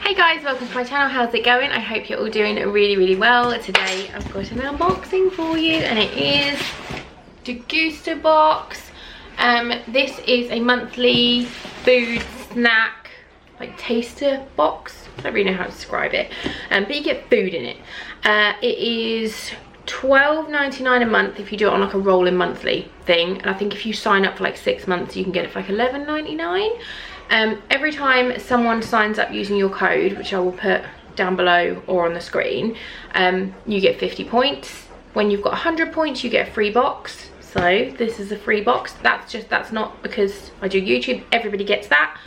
Hey guys, welcome to my channel. How's it going? I hope you're all doing really well. Today I've got an unboxing for you and it is Degustabox. This is a monthly food snack like taster box. I don't really know how to describe it, but you get food in it. It is $12.99 a month if you do it on like a rolling monthly thing, and I think if you sign up for like 6 months you can get it for like $11.99. Every time someone signs up using your code, which I will put down below or on the screen, you get 50 points. When you've got 100 points you get a free box. So this is a free box. That's not because I do YouTube, everybody gets that.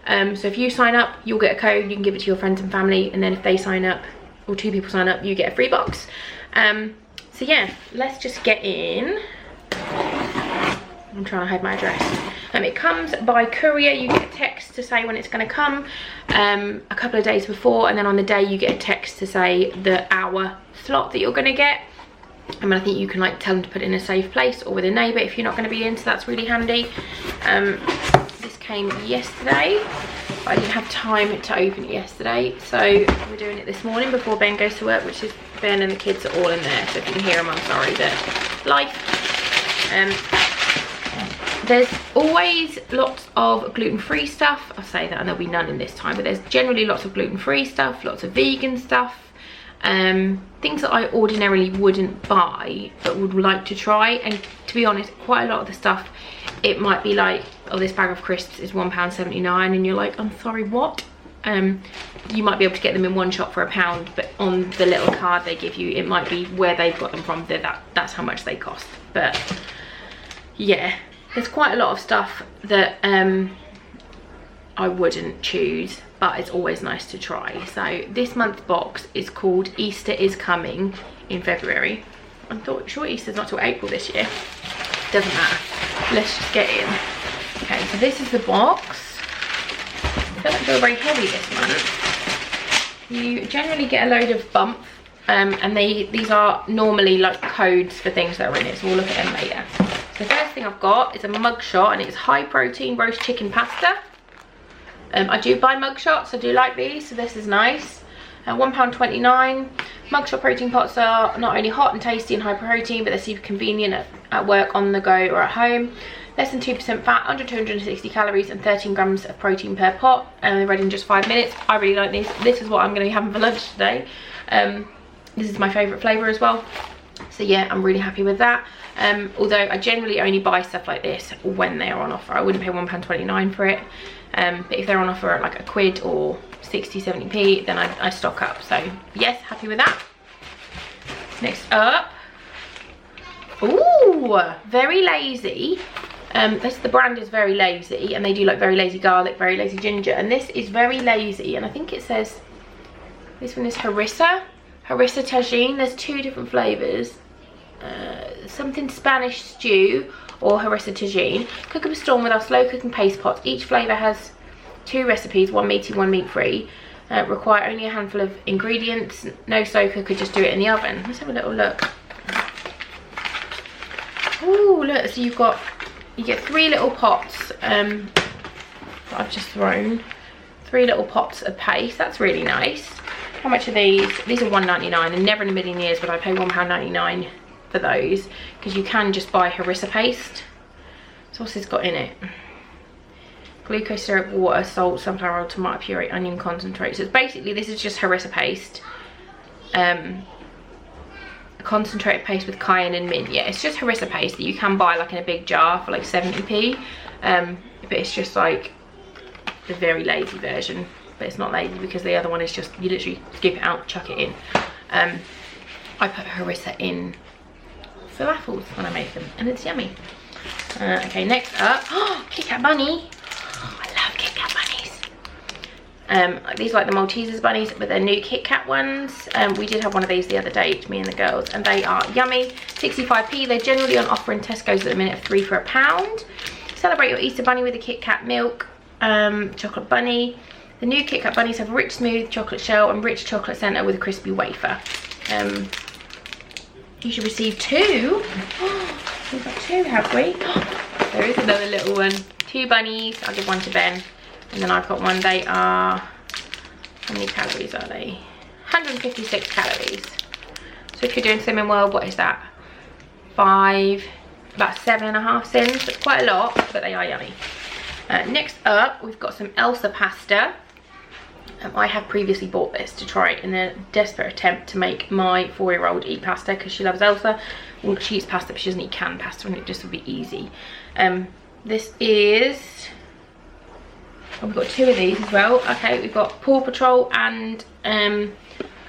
So if you sign up you'll get a code, you can give it to your friends and family, and then if they sign up or 2 people sign up you get a free box. So yeah, let's just get in. I'm trying to hide my address. It comes by courier. You get a text to say when it's going to come a couple of days before, and then on the day you get a text to say the hour slot that you're going to get. I think you can like tell them to put it in a safe place or with a neighbour if you're not going to be in, so that's really handy. This came yesterday. I didn't have time to open it yesterday, so we're doing it this morning before Ben goes to work, which is Ben and the kids are all in there, so if you can hear them I'm sorry, but life. There's always lots of gluten-free stuff. I'll say that and there'll be none in this time, but there's generally lots of gluten-free stuff, lots of vegan stuff, things that I ordinarily wouldn't buy but would like to try. And to be honest, quite a lot of the stuff, it might be like, oh, this bag of crisps is £1.79 and you're like, I'm sorry, what? You might be able to get them in one shop for £1, but on the little card they give you, it might be where they've got them from, that's how much they cost. But yeah, there's quite a lot of stuff that I wouldn't choose, but it's always nice to try. So this month's box is called Easter is Coming in February. I'm sure Easter's not till April this year. Doesn't matter. Let's just get in. Okay, so this is the box. I feel like they're very heavy this month. You generally get a load of bump, and these are normally like codes for things that are in it, so we'll look at them later. So the first thing I've got is a mug shot, and it's high protein roast chicken pasta. I do buy mug shots, I do like these, so this is nice. £1.29. Mug shot protein pots are not only hot and tasty and high protein, but they're super convenient at work, on the go or at home. Less than 2% fat, under 260 calories and 13 grams of protein per pot, and they're ready in just 5 minutes. I really like these. This is what I'm going to be having for lunch today. This is my favourite flavour as well. So yeah, I'm really happy with that. Although I generally only buy stuff like this when they are on offer. I wouldn't pay £1.29 for it. But if they're on offer at like £1 or 60-70p, then I stock up. So yes, happy with that. Next up, ooh, Very Lazy. The brand is Very Lazy, and they do like Very Lazy garlic, Very Lazy ginger, and this is Very Lazy, and I think it says this one is harissa tagine. There's 2 different flavors. Something Spanish stew or harissa tagine. Cook up a storm with our slow cooking paste pots. Each flavour has 2 recipes, 1 meaty, 1 meat free. Require only a handful of ingredients. No slow cooker, just do it in the oven. Let's have a little look. Oh look, so you get 3 little pots that I've just thrown. 3 little pots of paste. That's really nice. How much are these? These are £1.99, and never in a million years would I pay £1.99 for those, because you can just buy harissa paste. So what's this got in it? Glucose syrup, water, salt, sunflower oil, tomato puree, onion concentrate. So it's basically, this is just harissa paste. A concentrated paste with cayenne and mint. Yeah, it's just harissa paste that you can buy like in a big jar for like 70p. But it's just like the Very Lazy version. But it's not lazy because the other one is just, you literally scoop it out, chuck it in. I put harissa in falafels when I make them, and it's yummy. Okay, next up, Kit Kat bunny. Oh, I love Kit Kat bunnies. These are like the Maltesers bunnies, but they're new Kit Kat ones. We did have one of these the other day, me and the girls, and they are yummy. 65p. They're generally on offer in Tesco's at the minute of 3 for £1. Celebrate your Easter bunny with a Kit Kat milk chocolate bunny. The new Kit Kat bunnies have rich smooth chocolate shell and rich chocolate centre with a crispy wafer. You should receive 2. We've got 2, have we? There is another little one. 2 bunnies. I'll give 1 to Ben. And then I've got one. They are How many calories are they? 156 calories. So if you're doing Slimming World, what is that? About 7.5 sins. That's quite a lot, but they are yummy. Next up, we've got some Elsa pasta. I have previously bought this to try in a desperate attempt to make my 4-year-old eat pasta because she loves Elsa. Well, she eats pasta, but she doesn't eat canned pasta, and it just would be easy. This is... Oh, we've got 2 of these as well. Okay, we've got Paw Patrol and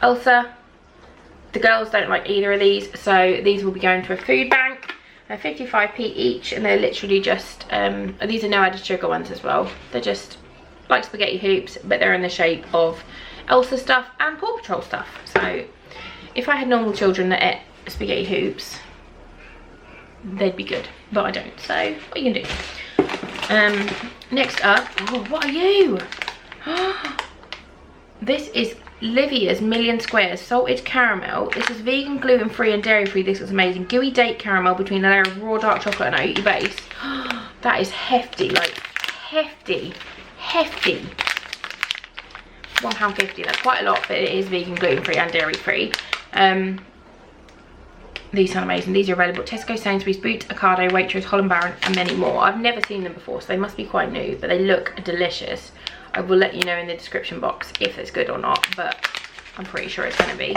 Elsa. The girls don't like either of these, so these will be going to a food bank. They're 55p each, and they're literally just... these are no added sugar ones as well. They're just like spaghetti hoops, but they're in the shape of Elsa stuff and Paw Patrol stuff. So if I had normal children that ate spaghetti hoops, they'd be good, but I don't, so what are you gonna do? Next up, oh, what are you? This is Livia's Million Squares Salted Caramel. This is vegan, gluten-free and dairy-free. This is amazing. Gooey date caramel between a layer of raw dark chocolate and oaty base. That is hefty, like hefty. £1.50, that's quite a lot, but it is vegan, gluten-free and dairy-free. These sound amazing. These are available at Tesco, Sainsbury's, Boots, Ocado, Waitrose, Holland Barron and many more. I've never seen them before, so they must be quite new, but they look delicious. I will let you know in the description box if it's good or not, but I'm pretty sure it's going to be.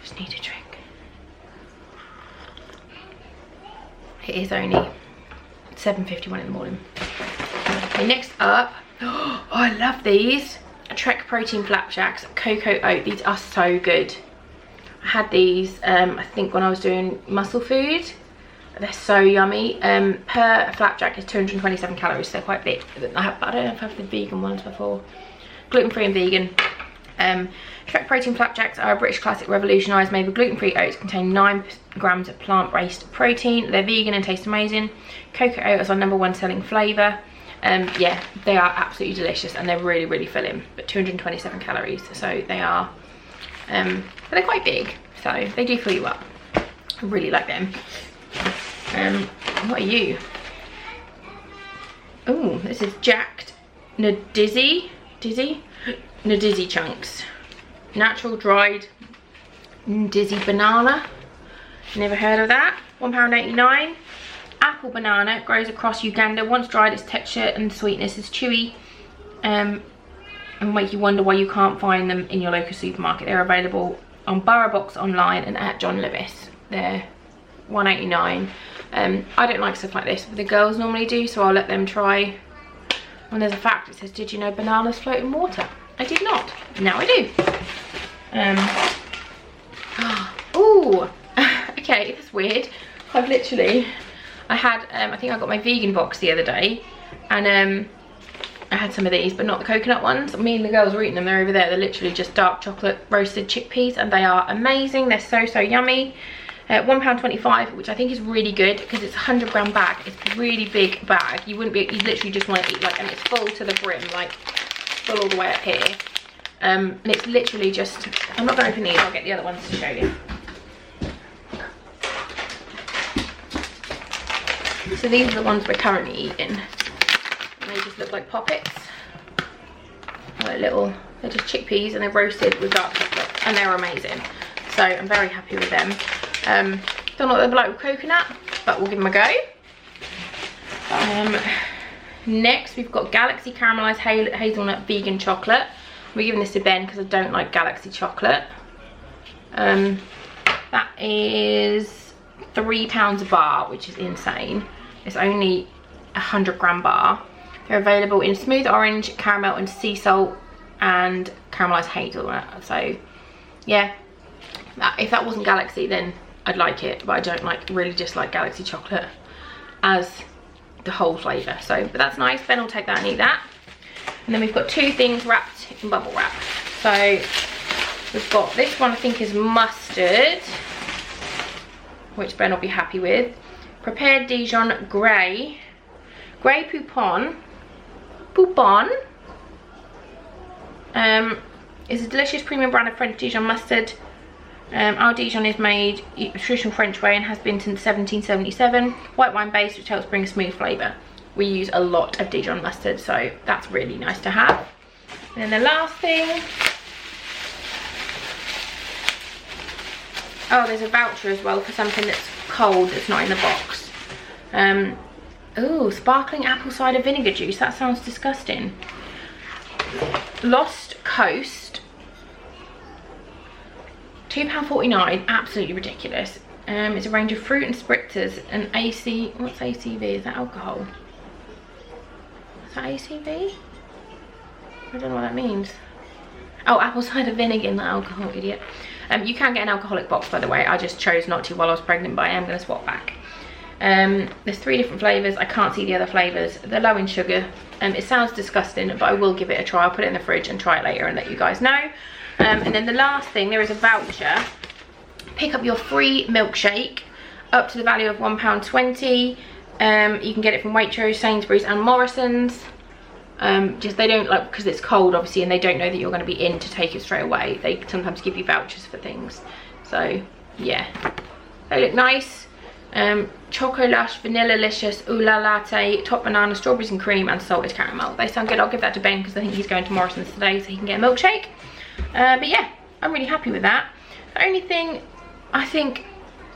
Just need a drink. It is only 7:51 in the morning. Okay, next up, oh, I love these. Trek Protein Flapjacks, Cocoa Oat. These are so good. I had these, I think when I was doing muscle food. They're so yummy. Per flapjack is 227 calories, so they're quite big. I don't know if I've had the vegan ones before. Gluten-free and vegan. Trek Protein Flapjacks are a British classic revolutionised, made with gluten-free oats, contain 9 grams of plant-based protein. They're vegan and taste amazing. Cocoa Oat is our #1 selling flavour. Yeah, they are absolutely delicious and they're really, really filling. But 227 calories, so they are, but they're quite big, so they do fill you up. I really like them. What are you? Oh, this is Jacked Nadizzi chunks. Natural dried Nadizzi banana. Never heard of that. £1.89. Apple banana grows across Uganda. Once dried, its texture and sweetness is chewy and will make you wonder why you can't find them in your local supermarket. They're available on Borough Box online and at John Lewis. They're £1.89. I don't like stuff like this, but the girls normally do, so I'll let them try. And there's a fact, it says, did you know bananas float in water? I did not. Now I do. Oh, okay, that's weird. I've literally, I think I got my vegan box the other day, and I had some of these, but not the coconut ones. Me and the girls were eating them. They're over there. They're literally just dark chocolate roasted chickpeas, and they are amazing. They're so yummy. £1.25, which I think is really good because it's a 100-gram bag. It's a really big bag. You literally just want to eat like, and it's full to the brim, like full all the way up here. And it's literally just, I'm not going to open these, I'll get the other ones to show you. So these are the ones we're currently eating. And they just look like poppets. Like they're just chickpeas and they're roasted with dark chocolate and they're amazing. So I'm very happy with them. Don't know what they're like with coconut, but we'll give them a go. Next we've got Galaxy Caramelised Hazelnut Vegan Chocolate. We're giving this to Ben because I don't like Galaxy chocolate. That is £3 a bar, which is insane. It's only a 100-gram bar. They're available in smooth orange, caramel and sea salt and caramelised hazelnut. So yeah, if that wasn't Galaxy then I'd like it, but I don't really just like Galaxy chocolate as the whole flavour. So, but that's nice. Ben will take that and eat that. And then we've got 2 things wrapped in bubble wrap. So we've got this one, I think is mustard, which Ben will be happy with. Prepared Dijon Grey Poupon. Is a delicious premium brand of French Dijon mustard. Our Dijon is made traditional French way and has been since 1777. White wine base, which helps bring a smooth flavour. We use a lot of Dijon mustard, so that's really nice to have. And then the last thing, oh, there's a voucher as well for something that's cold that's not in the box. Oh, sparkling apple cider vinegar juice. That sounds disgusting. Lost Coast, £2.49, absolutely ridiculous. It's a range of fruit and spritzers and what's ACV? Is that alcohol? Is that ACV? I don't know what that means. Oh, apple cider vinegar, not alcohol, idiot. You can get an alcoholic box, by the way. I just chose not to while I was pregnant, but I am going to swap back. There's 3 different flavours. I can't see the other flavours. They're low in sugar. It sounds disgusting, but I will give it a try. I'll put it in the fridge and try it later and let you guys know. And then the last thing, there is a voucher. Pick up your free milkshake up to the value of £1.20. You can get it from Waitrose, Sainsbury's and Morrison's. Just they don't, like, because it's cold obviously and they don't know that you're going to be in to take it straight away. They sometimes give you vouchers for things. So yeah, they look nice. Choco Lush, Vanilla-licious, Ooh La Latte, top banana, strawberries and cream and salted caramel. They sound good. I'll give that to Ben because I think he's going to Morrison's today so he can get a milkshake. But yeah, I'm really happy with that. The only thing I think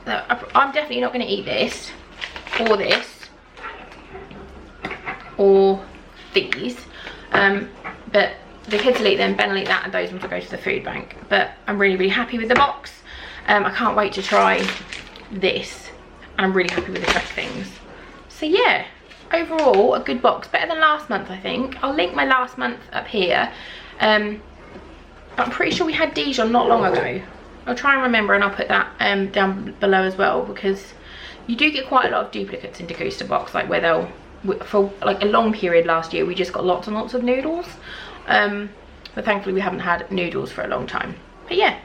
that I'm definitely not going to eat this or these, but the kids will eat them, Ben will eat that, and those ones will go to the food bank. But I'm really happy with the box. I can't wait to try this. I'm really happy with the fresh things. So yeah, overall a good box, better than last month I think. I'll link my last month up here. But I'm pretty sure we had Dijon not long ago. I'll try and remember and I'll put that down below as well, because you do get quite a lot of duplicates in Degustabox, like where they'll, for like a long period last year we just got lots and lots of noodles, but thankfully we haven't had noodles for a long time. But yeah,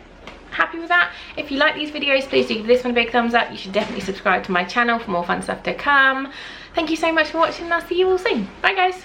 happy with that. If you like these videos, please do give this one a big thumbs up. You should definitely subscribe to my channel for more fun stuff to come. Thank you so much for watching and I'll see you all soon. Bye guys.